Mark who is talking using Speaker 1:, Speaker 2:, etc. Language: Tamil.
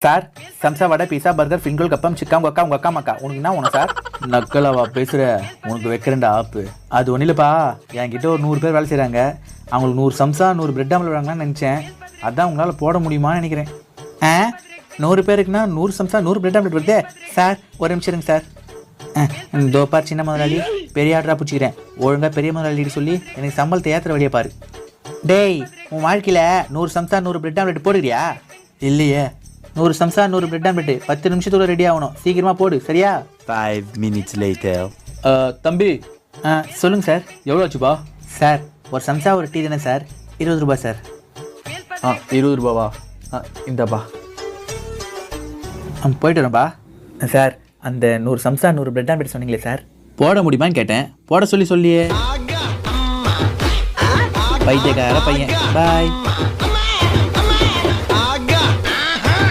Speaker 1: சார் சம்சா வடை பீஸா பர்கர் ஃபிங்கல் கப்பம் சிக்கா உங்கள் அக்கா உங்கள் அக்கா மக்கா உனக்கு என்ன உனக்கு சார் நக்கலாவா பேசுகிற உனக்கு வைக்கிறேன்டா ஆப்பு அது ஒன்றும் இல்லைப்பா என்கிட்ட ஒரு 100 பேர் வேலை செய்கிறாங்க அவங்களுக்கு 100 சம்சா 100 பிரெட் ஆம்லெட் வாங்கலாம்னு நினச்சேன் அதான் உங்களால் போட முடியுமான்னு நினைக்கிறேன் 100 பேருக்குன்னா 100 சம்சா 100 பிரெட் ஆம்லெட் வருதே சார் ஒரு நிமிஷம் இருங்க சார் தோப்பார் சின்ன முதலாளி பெரிய ஆர்டராக பிடிச்சிக்கிறேன் ஒழுங்காக பெரிய முதலாளிட்டு சொல்லி எனக்கு சம்பளத்தை ஏற்றுற வழியை பாரு டேய் உன் வாழ்க்கையில் 100 சம்சா 100 பிரெட் ஆம்லெட் போடுறியா இல்லையே 100 சம்சா 100 பிரெட் ஆம்லெட் 10 நிமிஷத்துல ரெடி ஆகணும் சீக்கிரமாக போடு சரியா
Speaker 2: 5 minutes later.
Speaker 1: தம்பி சொல்லுங்கள் சார் எவ்வளோ ஆச்சுப்பா சார் ஒரு சம்சா ஒரு டீ தானே சார் 20 ரூபா சார் 20 ரூபாவா இந்தாப்பா போயிட்டு வரேன்ப்பா சார் அந்த 100 சம்சா 100 பிரெட் ஆம்லெட் சொன்னீங்களே சார் போட முடியுமான்னு கேட்டேன் போட சொல்லியே பைத்தியக்கார பையன் பாய்